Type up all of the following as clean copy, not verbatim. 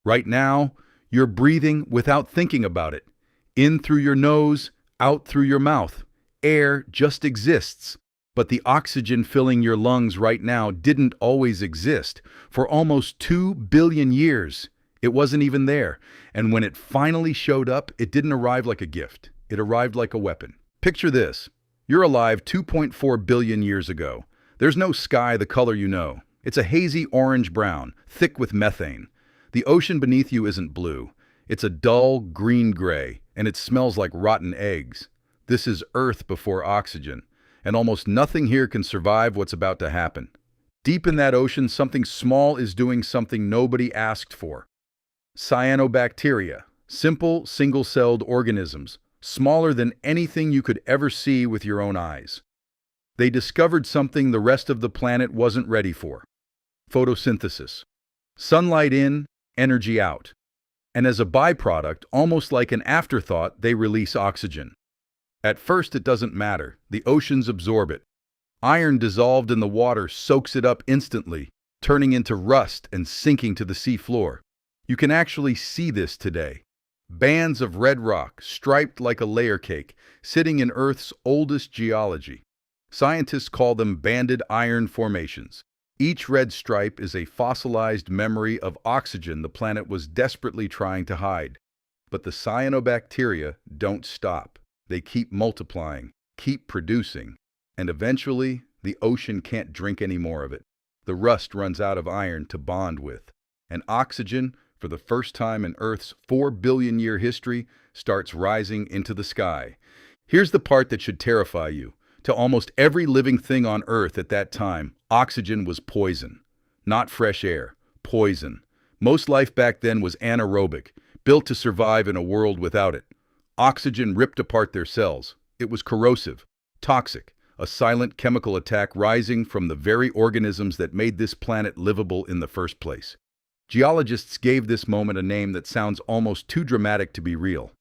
Right now, you're breathing without thinking about it. In through your nose, out through your mouth. Air just exists. But the oxygen filling your lungs right now didn't always exist. For almost 2 billion years, it wasn't even there. And when it finally showed up, it didn't arrive like a gift. It arrived like a weapon. Picture this. You're alive 2.4 billion years ago. There's no sky the color you know. It's a hazy orange-brown, thick with methane. The ocean beneath you isn't blue. It's a dull green-gray, and it smells like rotten eggs. This is Earth before oxygen, and almost nothing here can survive what's about to happen. Deep in that ocean, something small is doing something nobody asked for. Cyanobacteria, simple, single-celled organisms, smaller than anything you could ever see with your own eyes. They discovered something the rest of the planet wasn't ready for. Photosynthesis. Sunlight in, energy out. And as a byproduct, almost like an afterthought, they release oxygen. At first, it doesn't matter. The oceans absorb it. Iron dissolved in the water soaks it up instantly, turning into rust and sinking to the sea floor. You can actually see this today. Bands of red rock, striped like a layer cake, sitting in Earth's oldest geology. Scientists call them banded iron formations. Each red stripe is a fossilized memory of oxygen the planet was desperately trying to hide. But the cyanobacteria don't stop. They keep multiplying, keep producing, and eventually the ocean can't drink any more of it. The rust runs out of iron to bond with, and oxygen, for the first time in Earth's 4 billion year history, starts rising into the sky. Here's the part that should terrify you. To almost every living thing on Earth at that time, oxygen was poison. Not fresh air, poison. Most life back then was anaerobic, built to survive in a world without it. Oxygen ripped apart their cells. It was corrosive, toxic, a silent chemical attack rising from the very organisms that made this planet livable in the first place. Geologists gave this moment a name that sounds almost too dramatic to be real.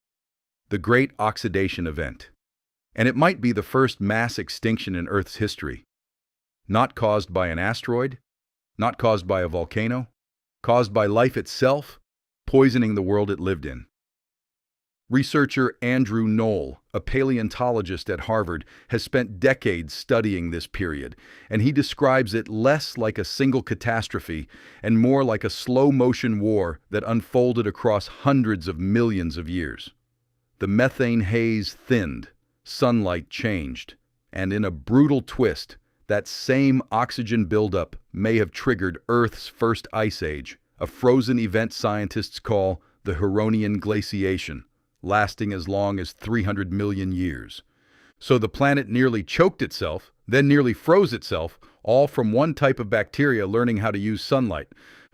The Great Oxidation Event. And it might be the first mass extinction in Earth's history. Not caused by an asteroid, not caused by a volcano, caused by life itself, poisoning the world it lived in. Researcher Andrew Knoll, a paleontologist at Harvard, has spent decades studying this period, and he describes it less like a single catastrophe and more like a slow-motion war that unfolded across hundreds of millions of years. The methane haze thinned, sunlight changed, and in a brutal twist, that same oxygen buildup may have triggered Earth's first ice age, a frozen event scientists call the Huronian glaciation, lasting as long as 300 million years. So the planet nearly choked itself, then nearly froze itself, all from one type of bacteria learning how to use sunlight.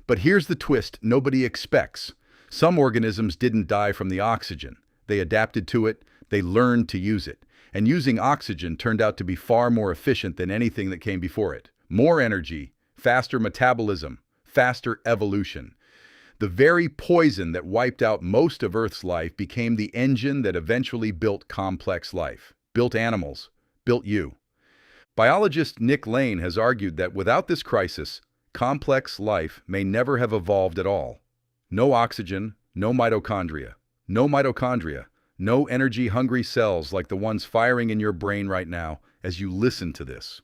But here's the twist nobody expects. Some organisms didn't die from the oxygen. They adapted to it, they learned to use it. And using oxygen turned out to be far more efficient than anything that came before it. More energy, faster metabolism, faster evolution. The very poison that wiped out most of Earth's life became the engine that eventually built complex life, built animals, built you. Biologist Nick Lane has argued that without this crisis, complex life may never have evolved at all. No oxygen, no mitochondria. No mitochondria, no energy-hungry cells like the ones firing in your brain right now as you listen to this.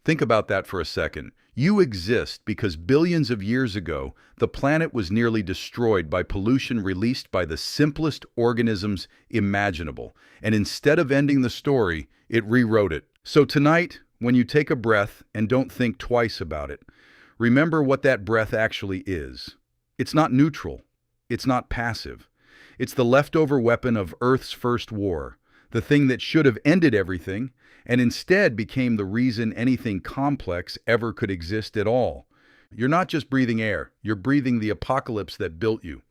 Think about that for a second. You exist because billions of years ago, the planet was nearly destroyed by pollution released by the simplest organisms imaginable. And instead of ending the story, it rewrote it. So tonight, when you take a breath and don't think twice about it, remember what that breath actually is. It's not neutral. It's not passive. It's the leftover weapon of Earth's first war, the thing that should have ended everything, and instead became the reason anything complex ever could exist at all. You're not just breathing air, you're breathing the apocalypse that built you.